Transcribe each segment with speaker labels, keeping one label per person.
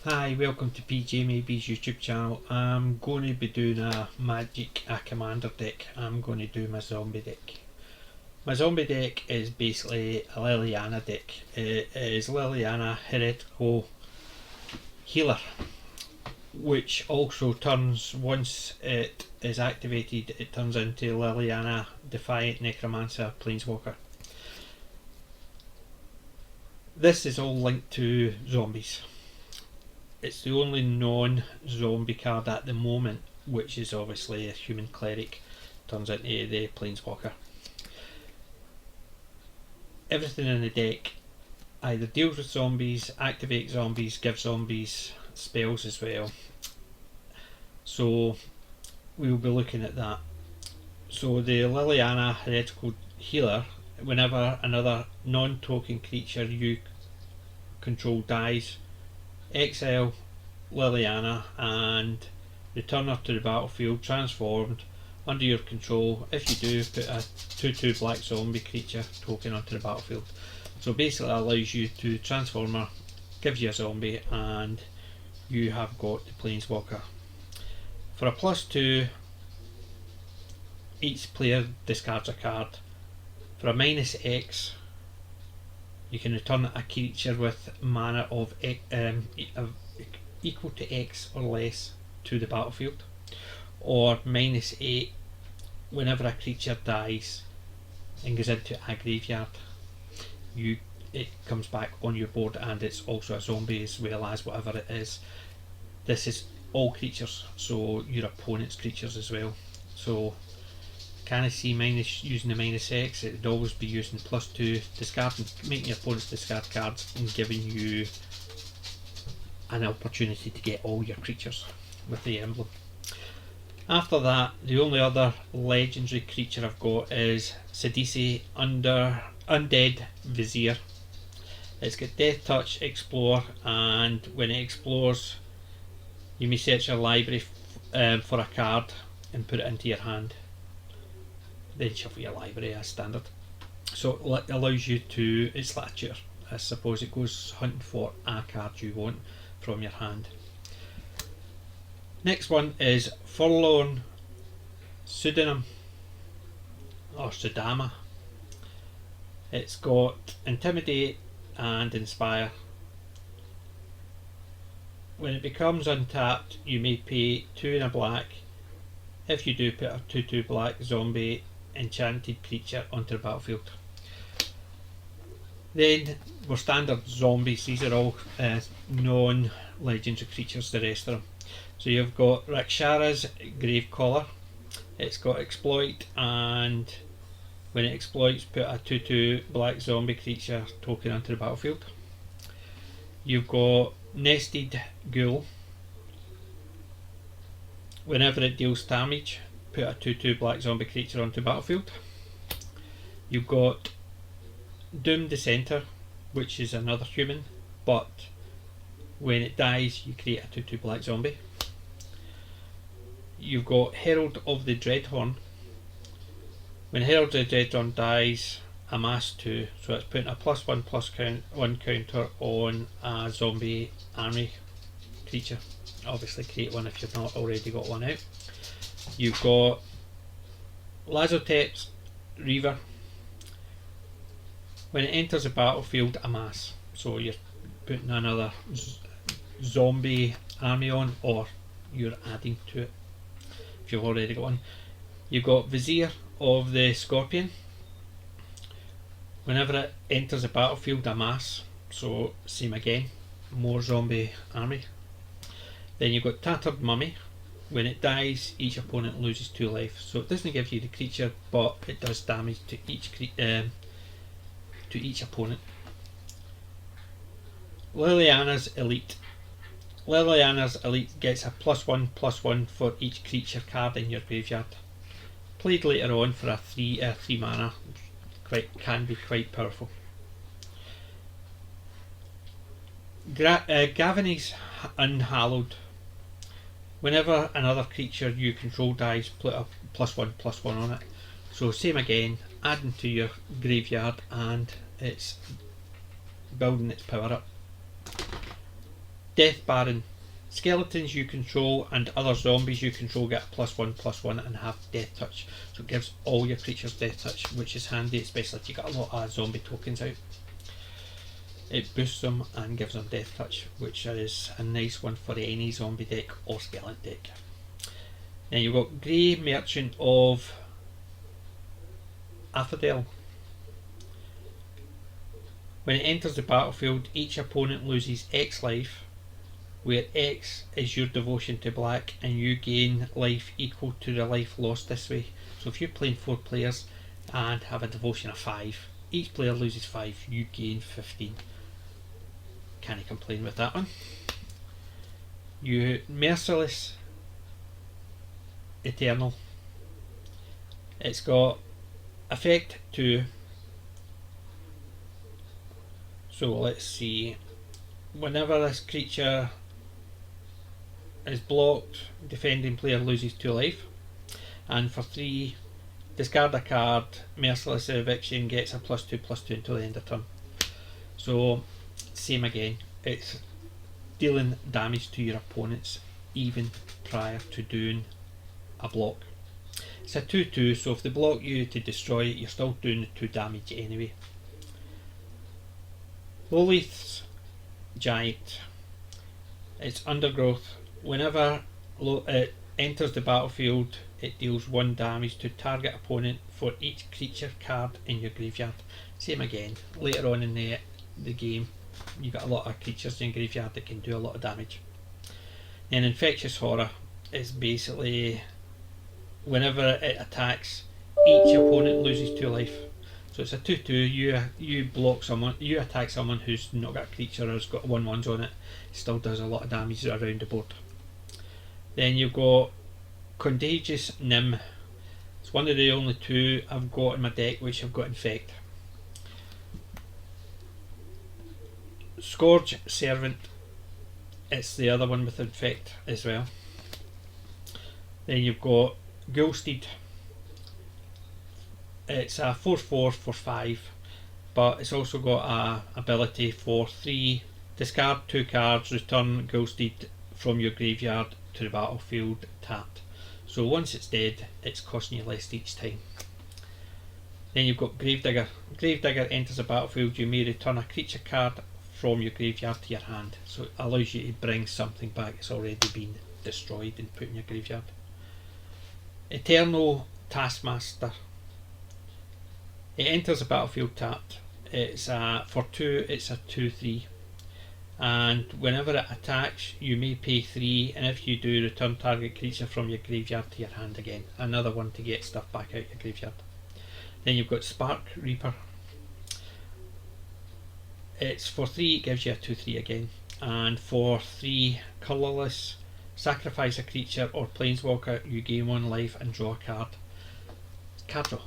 Speaker 1: Hi, welcome to PJMAB's YouTube channel. I'm going to be doing a commander deck. I'm going to do my zombie deck. My zombie deck is basically a Liliana deck. It is Liliana Heretical Healer, which also turns, once it is activated, it turns into Liliana Defiant Necromancer Planeswalker. This is all linked to zombies. It's the only non-zombie card at the moment, which is obviously a human cleric, turns into the planeswalker. Everything in the deck either deals with zombies, activates zombies, gives zombies spells as well. So we'll be looking at that. So the Liliana Heretical Healer, whenever another non-token creature you control dies, exile Liliana and return her to the battlefield transformed under your control. If you do, put a 2/2 black zombie creature token onto the battlefield. So basically it allows you to transform her, gives you a zombie, and you have got the planeswalker. For a +2, each player discards a card. For a -X, you can return a creature with mana of equal to X or less to the battlefield. Or -8, whenever a creature dies and goes into a graveyard, it comes back on your board, and it's also a zombie as well as whatever it is. This is all creatures, so your opponent's creatures as well. So can I see using the -X? It would always be using +2, discarding, making your opponents discard cards and giving you an opportunity to get all your creatures with the emblem. After that, the only other legendary creature I've got is Sidisi Undead Vizier. It's got Death Touch, Explore, and when it explores, you may search your library for a card and put it into your hand. Then shuffle your library as standard. So it allows you to, it's like a tutor, I suppose. It goes hunting for a card you want from your hand. Next one is Forlorn Pseudonym or Sudama. It's got Intimidate and Inspire. When it becomes untapped, you may pay 2 and a black. If you do, put a 2/2 black zombie enchanted creature onto the battlefield. Then we're standard zombies. These are all non-legendary creatures, the rest of them. So you've got Rakshara's Gravecaller. It's got Exploit, and when it exploits, put a 2/2 black zombie creature token onto the battlefield. You've got Nested Ghoul. Whenever it deals damage, put a 2/2 black zombie creature onto the battlefield. You've got Doom Dissenter, which is another human, but when it dies, you create a 2/2 black zombie. You've got Herald of the Dreadhorn. When Herald of the Dreadhorn dies, amass 2, so it's putting a +1/+1 counter on a zombie army creature. Obviously create one if you've not already got one out. You've got Lazotep's Reaver. When it enters the battlefield, amass. So you're putting another zombie army on, or you're adding to it if you've already got one. You've got Vizier of the Scorpion. Whenever it enters the battlefield, amass. So same again, more zombie army. Then you've got Tattered Mummy. When it dies, each opponent loses 2 life. So it doesn't give you the creature, but it does damage to each opponent. Liliana's Elite. Liliana's Elite gets a +1/+1 for each creature card in your graveyard. Played later on for a 3 mana, can be quite powerful. Gavany's Unhallowed. Whenever another creature you control dies, put a +1/+1 on it. So same again, adding to your graveyard, and it's building its power up. Death Baron. Skeletons you control and other zombies you control get a +1/+1 and have death touch. So it gives all your creatures death touch, which is handy, especially if you got a lot of zombie tokens out. It boosts them and gives them death touch, which is a nice one for any zombie deck or skeleton deck. Then you've got Grey Merchant of Affadel. When it enters the battlefield, each opponent loses X life, where X is your devotion to black, and you gain life equal to the life lost this way. So if you're playing 4 players and have a devotion of 5, each player loses 5, you gain 15. Can't complain with that one. You Merciless Eternal. It's got effect 2. So let's see. Whenever this creature is blocked, defending player loses 2 life. And for 3, discard a card. Merciless Eviction gets a +2/+2 until the end of turn. So same again. It's dealing damage to your opponents even prior to doing a block. It's a 2/2, so if they block you to destroy it, you're still doing the 2 damage anyway. Lolith's Giant. It's Undergrowth. Whenever it enters the battlefield, it deals 1 damage to target opponent for each creature card in your graveyard. Same again, later on in the game, you got a lot of creatures in your graveyard that can do a lot of damage. And Infectious Horror is basically whenever it attacks, each opponent loses 2 life. So it's a 2/2. You block someone, you attack someone who's not got a creature or has got 1/1s on it. It still does a lot of damage around the board. Then you've got Contagious Nim. It's one of the only 2 I've got in my deck which have got Infect. Scourge Servant. It's the other one with Infect as well. Then you've got Ghoulsteed. It's a 4/4 for 5, but it's also got a ability for 3. Discard 2 cards, return Ghoulsteed from your graveyard to the battlefield tapped. So once it's dead, it's costing you less each time. Then you've got Gravedigger. Gravedigger enters the battlefield, you may return a creature card from your graveyard to your hand. So it allows you to bring something back that's already been destroyed and put in your graveyard. Eternal Taskmaster. It enters the battlefield tapped. It's for 2, it's a 2/3. And whenever it attacks, you may pay 3, and if you do, return target creature from your graveyard to your hand again. Another one to get stuff back out your graveyard. Then you've got Spark Reaper. It's for 3, it gives you a 2/3 again. And for 3 colourless, sacrifice a creature or planeswalker, you gain 1 life and draw a card. Card draw.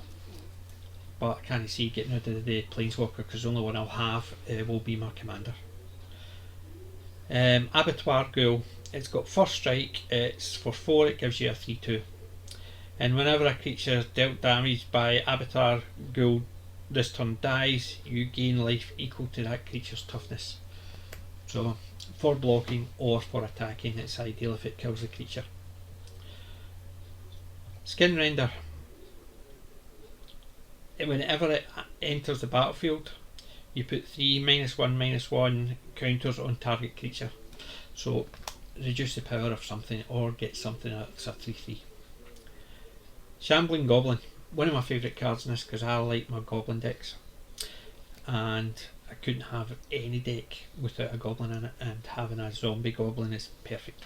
Speaker 1: But I can't see getting rid of the planeswalker because the only one I'll have will be my commander. Abattoir Ghoul. It's got First Strike. It's for 4, it gives you a 3/2. And whenever a creature dealt damage by Abattoir Ghoul this turn dies, you gain life equal to that creature's toughness. So for blocking or for attacking, it's ideal if it kills the creature. Skinrender. Whenever it enters the battlefield, you put 3 -1/-1 counters on target creature. So reduce the power of something or get something that's a 3/3. Shambling Goblin. One of my favourite cards in this because I like my goblin decks. And I couldn't have any deck without a goblin in it, and having a zombie goblin is perfect.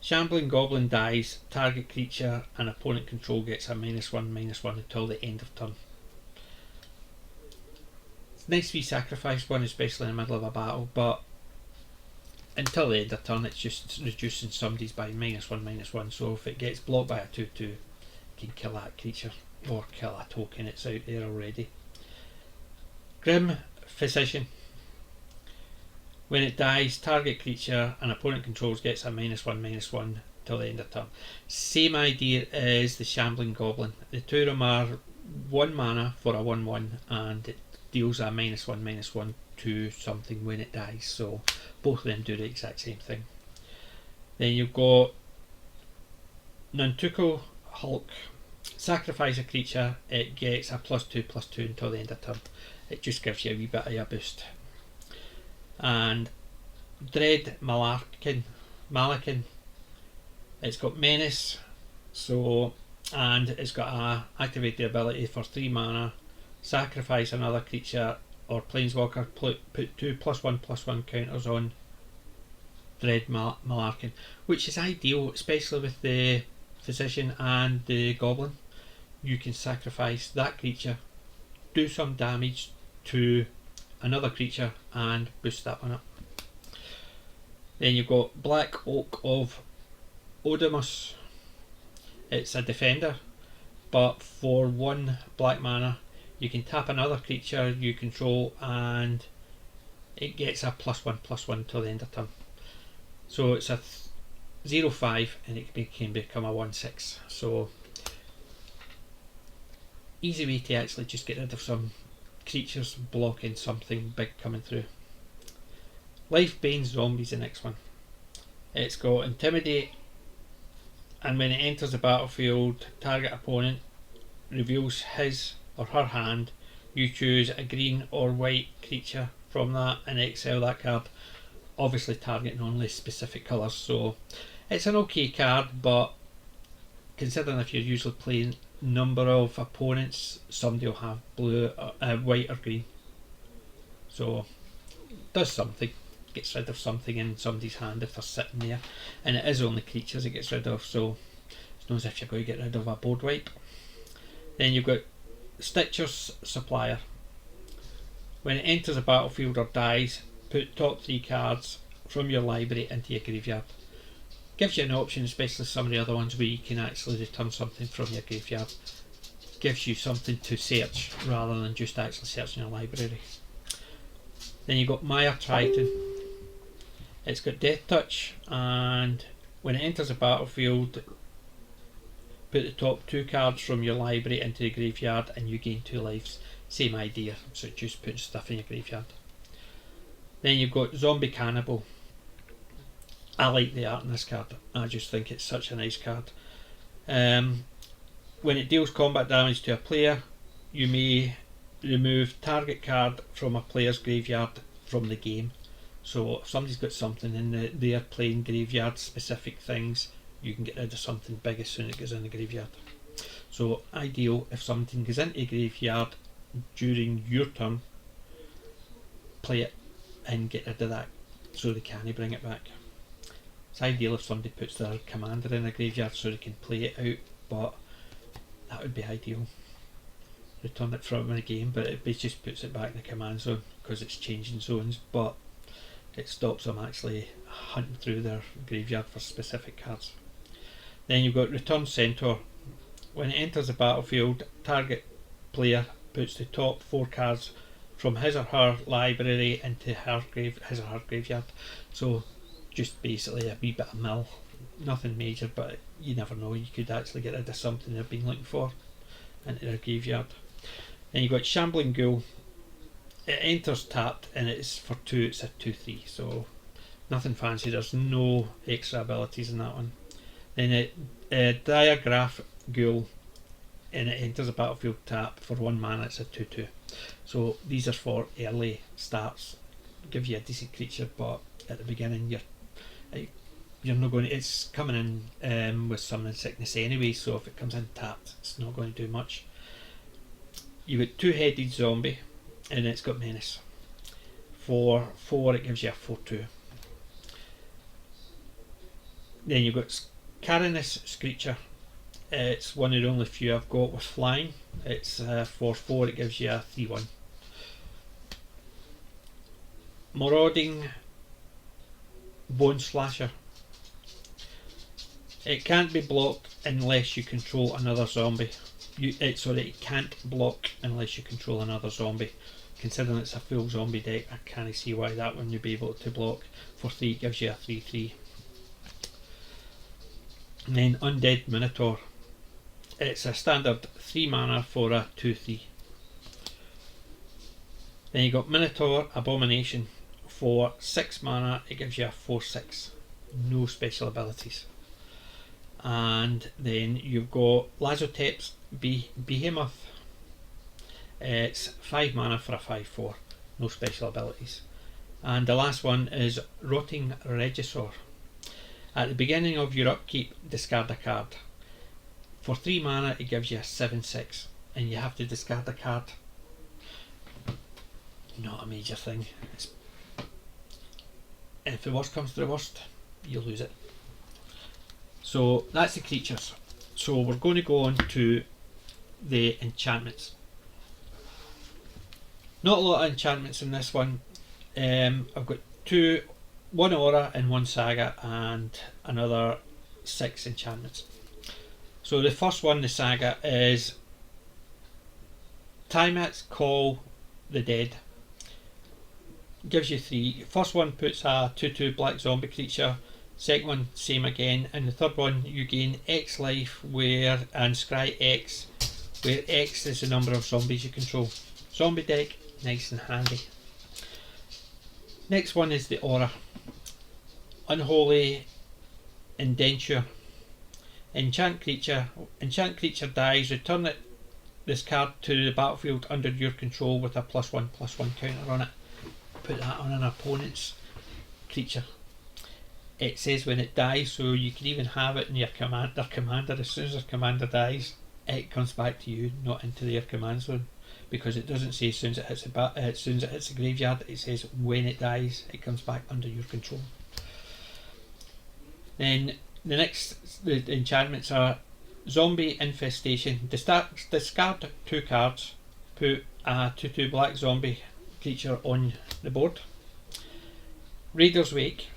Speaker 1: Shambling Goblin dies, target creature and opponent control gets a -1/-1 until the end of turn. It's nice to be sacrificed one, especially in the middle of a battle, but until the end of turn it's just reducing somebody's by -1/-1, so if it gets blocked by a 2/2, you can kill that creature or kill a token it's out there already. Grim Physician. When it dies, target creature and opponent controls gets a -1/-1 till the end of turn. Same idea as the Shambling Goblin. The 2 of them are 1 mana for a 1/1 and it deals a -1/-1 2 something when it dies, so both of them do the exact same thing. Then you've got Nantuko Hulk. Sacrifice a creature, it gets a +2/+2 until the end of turn. It just gives you a wee bit of a boost. And Dread Malakin, it's got Menace, so, and it's got a activated ability for 3 mana. Sacrifice another creature or planeswalker, put 2 +1/+1 counters on Dread Malarkin, which is ideal, especially with the Physician and the Goblin. You can sacrifice that creature, do some damage to another creature, and boost that one up. Then you've got Black Oak of Odamus. It's a defender, but for 1 black mana, you can tap another creature you control, and it gets a +1/+1 till the end of turn. So it's a 0/5, and it can become a 1/6. So easy way to actually just get rid of some creatures blocking something big coming through. Lifebane Zombie's the next one. It's got Intimidate, and when it enters the battlefield, target opponent reveals his or her hand. You choose a green or white creature from that and exile that card, obviously targeting only specific colours. So it's an okay card, but considering if you're usually playing number of opponents, somebody will have blue, white or green. So does something, gets rid of something in somebody's hand if they're sitting there, and it is only creatures it gets rid of, so it's not as if you're going to get rid of a board wipe. Then you've got Stitcher's Supplier. When it enters a battlefield or dies, put top 3 cards from your library into your graveyard. Gives you an option, especially some of the other ones, where you can actually return something from your graveyard. Gives you something to search rather than just actually searching your library. Then you've got Mire Triton. It's got Death Touch, and when it enters a battlefield, put the top 2 cards from your library into the graveyard and you gain 2 lives. Same idea, so it just puts stuff in your graveyard. Then you've got Zombie Cannibal. I like the art in this card. I just think it's such a nice card. When it deals combat damage to a player, you may remove target card from a player's graveyard from the game. So if somebody's got something in their playing graveyard specific things, you can get rid of something big as soon as it goes in the graveyard. So ideal if something goes into a graveyard during your turn, play it and get rid of that so they can't bring it back. It's ideal if somebody puts their commander in a graveyard so they can play it out, but that would be ideal. Return it from the game, but it just puts it back in the command zone because it's changing zones, but it stops them actually hunting through their graveyard for specific cards. Then you've got Return Centaur. When it enters the battlefield, target player puts the top 4 cards from his or her library into his or her graveyard. So just basically a wee bit of mill, nothing major, but you never know, you could actually get rid of something they've been looking for into their graveyard. Then you've got Shambling Ghoul. It enters tapped and it's for 2, it's a 2/3, so nothing fancy, there's no extra abilities in that one. Then Diagraph Ghoul, and it enters a battlefield tap for 1 mana, it's a 2/2. So these are for early starts, give you a decent creature, but at the beginning you're not going to, it's coming in with Summoning Sickness anyway, so if it comes in tapped it's not going to do much. You've got Two-Headed Zombie, and it's got Menace. For 4 it gives you a 4/2. Then you've got Carinus Screecher. It's one of the only few I've got with flying. It's for 4 it gives you a 3/1. Marauding Bone Slasher. It can't be blocked unless you control another zombie. It can't block unless you control another zombie. Considering it's a full zombie deck, I can't see why that one would be able to block. For 3 it gives you a 3/3. And then Undead Minotaur. It's a standard 3 mana for a 2/3. Then you got Minotaur Abomination. For 6 mana, it gives you a 4/6. No special abilities. And then you've got Lazotep's Behemoth. It's 5 mana for a 5/4. No special abilities. And the last one is Rotting Regisaur. At the beginning of your upkeep, discard a card. For 3 mana, it gives you a 7/6, and you have to discard a card. Not a major thing. If the worst comes to the worst, you lose it. So that's the creatures. So we're going to go on to the enchantments. Not a lot of enchantments in this one. I've got one aura and one saga, and another 6 enchantments. So the first one, the saga, is Tiamat's Call the Dead. Gives you 3. First one puts a 2/2 black zombie creature. Second one, same again. And the third one, you gain X life and scry X, where X is the number of zombies you control. Zombie deck, nice and handy. Next one is the aura. Unholy Indenture. Enchant creature dies, return this card to the battlefield under your control with a +1/+1 counter on it. Put that on an opponent's creature. It says when it dies, so you can even have it in their commander. As soon as their commander dies, it comes back to you, not into their command zone, because it doesn't say as soon as it hits the graveyard. It says when it dies, it comes back under your control. Then the enchantments are Zombie Infestation. Discard 2 cards. Put a 2/2 black zombie creature on the board. Raider's Wake.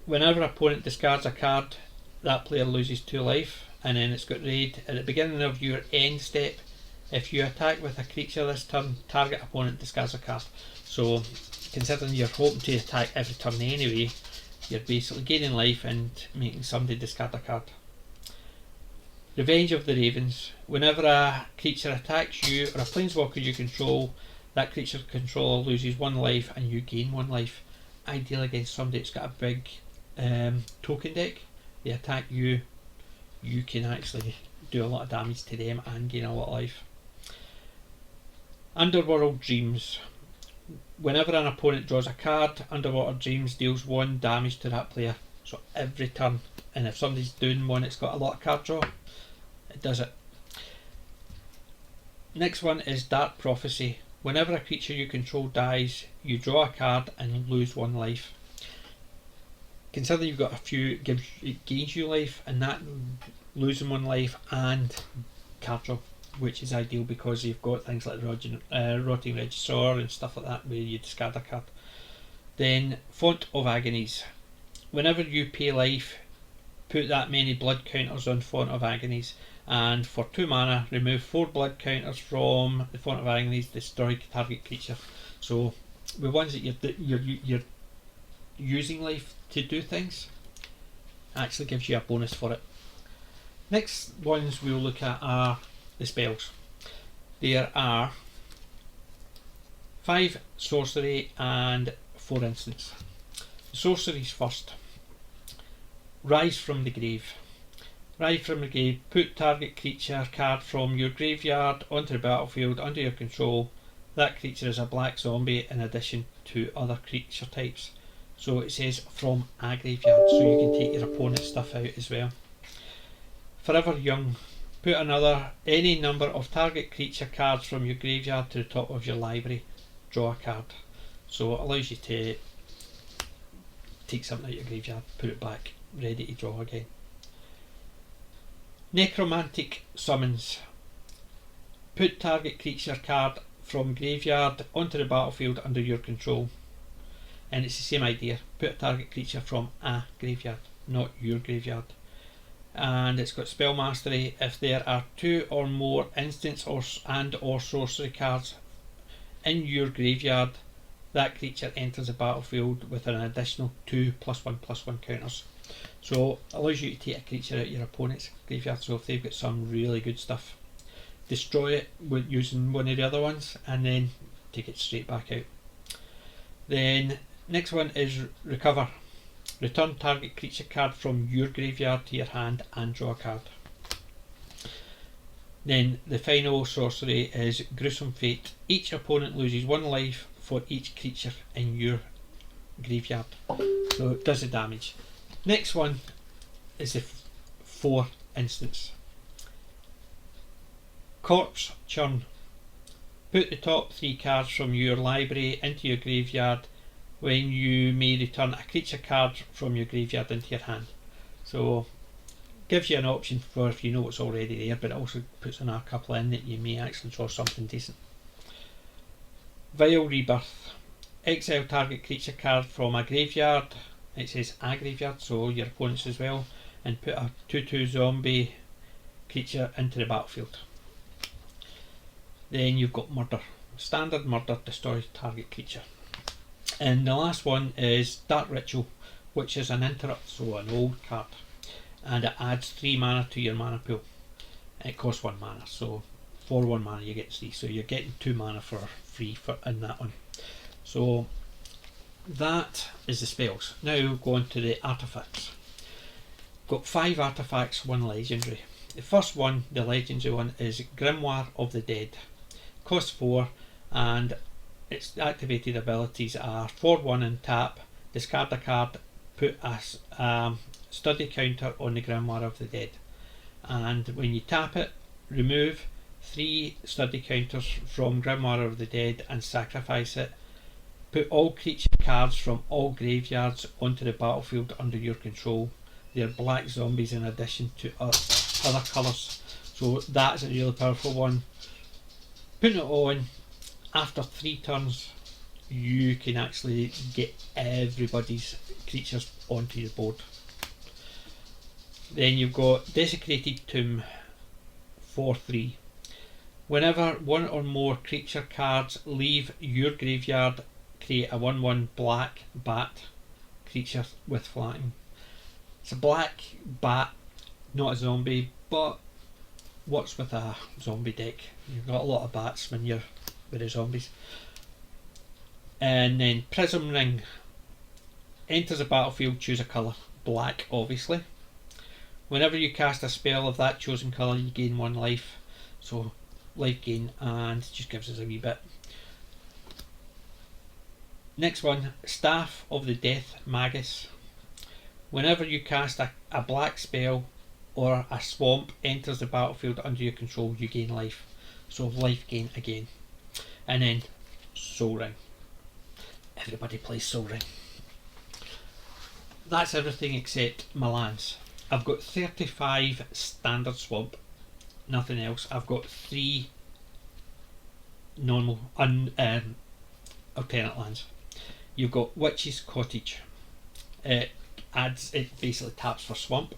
Speaker 1: Whenever an opponent discards a card, that player loses 2 life, and then it's got raid. At the beginning of your end step, if you attack with a creature this turn, target opponent discards a card. So considering you're hoping to attack every turn anyway, you're basically gaining life and making somebody discard a card. Revenge of the Ravens. Whenever a creature attacks you or a planeswalker you control, that creature's controller loses 1 life and you gain 1 life. Ideal against somebody that's got a big token deck. They attack you, you can actually do a lot of damage to them and gain a lot of life. Underworld Dreams. Whenever an opponent draws a card, Underwater Dreams deals 1 damage to that player. So every turn, and if somebody's doing one that's got a lot of card draw, it does it. Next one is Dark Prophecy. Whenever a creature you control dies, you draw a card and lose 1 life. Consider you've got a few, it gains you life, and that losing 1 life and card draw, which is ideal because you've got things like Rotting Regisaur and stuff like that where you discard a card. Then Font of Agonies. Whenever you pay life, put that many blood counters on Font of Agonies, and for 2 mana, remove 4 blood counters from the Font of Agonies, destroy target creature. So the ones that you're using life to do things, actually gives you a bonus for it. Next ones we'll look at are the spells. There are 5 sorcery and 4 instants. Sorceries first. Rise from the Grave. Rise from the Grave. Put target creature card from your graveyard onto the battlefield under your control. That creature is a black zombie in addition to other creature types. So it says from a graveyard, so you can take your opponent's stuff out as well. Forever Young. Put any number of target creature cards from your graveyard to the top of your library. Draw a card. So it allows you to take something out of your graveyard, put it back, ready to draw again. Necromantic Summons. Put target creature card from graveyard onto the battlefield under your control. And it's the same idea. Put a target creature from a graveyard, not your graveyard. And it's got spell mastery. If there are 2 or more instants or sorcery cards in your graveyard, that creature enters the battlefield with an additional 2 +1/+1 counters. So it allows you to take a creature out of your opponent's graveyard. So if they've got some really good stuff, destroy it with using one of the other ones, and then take it straight back out. Then next one is recover. Return target creature card from your graveyard to your hand and draw a card. Then the final sorcery is Gruesome Fate. Each opponent loses 1 life for each creature in your graveyard. So it does the damage. Next one is the 4 instance. Corpse Churn. Put the top 3 cards from your library into your graveyard when you may return a creature card from your graveyard into your hand. So gives you an option for if you know what's already there, but it also puts in a couple in that you may actually draw something decent. Vile Rebirth. Exile target creature card from a graveyard. It says a graveyard, so your opponent's as well, and put a 2/2 zombie creature into the battlefield. Then you've got Murder. Standard Murder, destroy target creature. And the last one is Dark Ritual, which is an interrupt, so an old card, and it adds 3 mana to your mana pool. It costs 1 mana, so for 1 mana you get 3, so you're getting 2 mana for free in that one. So that is the spells. Now go on to the artifacts. Got 5 artifacts, 1 legendary. The first one, the legendary one, is Grimoire of the Dead. Costs 4, and its activated abilities are 4/1 and tap, discard a card, put a study counter on the Grimoire of the Dead, and when you tap it, remove 3 study counters from Grimoire of the Dead and sacrifice it. Put all creature cards from all graveyards onto the battlefield under your control. They're black zombies in addition to other colours, so that's a really powerful one. Putting it on, after 3 turns you can actually get everybody's creatures onto your board. Then you've got Desecrated Tomb for 3. Whenever 1 or more creature cards leave your graveyard, create a 1/1 black bat creature with flying. It's a black bat, not a zombie, but works with a zombie deck. You've got a lot of bats when you're with the zombies. And then Prism Ring. Enters a battlefield, choose a colour. Black, obviously. Whenever you cast a spell of that chosen colour, you gain 1 life. So life gain, and it just gives us a wee bit. Next one, Staff of the Death Magus. Whenever you cast a black spell or a swamp enters the battlefield under your control, you gain life. So life gain again. And then Soul Ring. Everybody plays Soul Ring. That's everything except my lands. I've got 35 standard swamp, nothing else. I've got 3 normal alternate lands. You've got Witch's Cottage. It basically taps for swamp,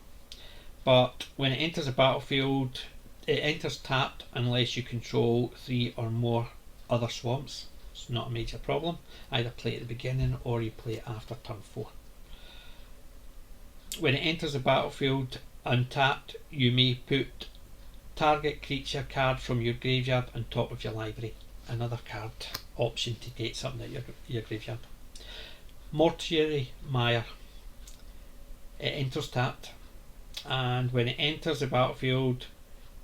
Speaker 1: but when it enters a battlefield, it enters tapped unless you control 3 or more other swamps. It's not a major problem. Either play at the beginning or you play it after turn 4. When it enters the battlefield untapped, you may put target creature card from your graveyard on top of your library. Another card option to get something at your graveyard. Mortuary Mire. It enters tapped, and when it enters the battlefield,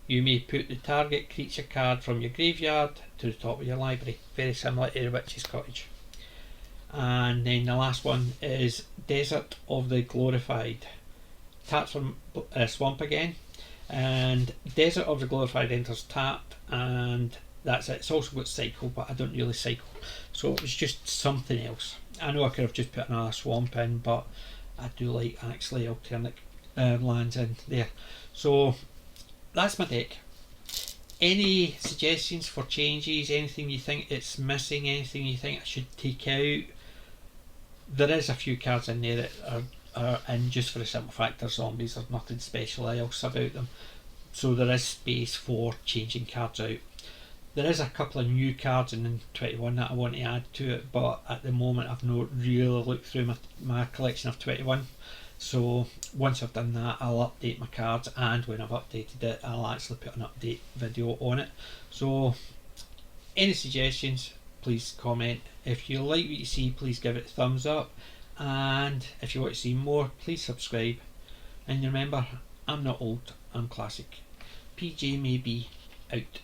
Speaker 1: you may put the target creature card from your graveyard to the top of your library. Very similar to the Witch's Cottage. And then the last one is Desert of the Glorified. Taps from swamp again, and Desert of the Glorified enters tapped, and that's it. It's also got cycle, but I don't really cycle, so it was just something else. I know I could have just put another swamp in, but I do like actually alternate lands in there. So that's my deck. Any suggestions for changes? Anything you think it's missing? Anything you think I should take out? There is a few cards in there that are in just for the simple fact they're zombies. There's nothing special else about them, so there is space for changing cards out. There is a couple of new cards in 21 that I want to add to it, but at the moment I've not really looked through my collection of 21. So once I've done that, I'll update my cards, and when I've updated it, I'll actually put an update video on it. So any suggestions, please comment. If you like what you see, please give it a thumbs up, and if you want to see more, please subscribe. And remember, I'm not old, I'm classic. PJ may be out.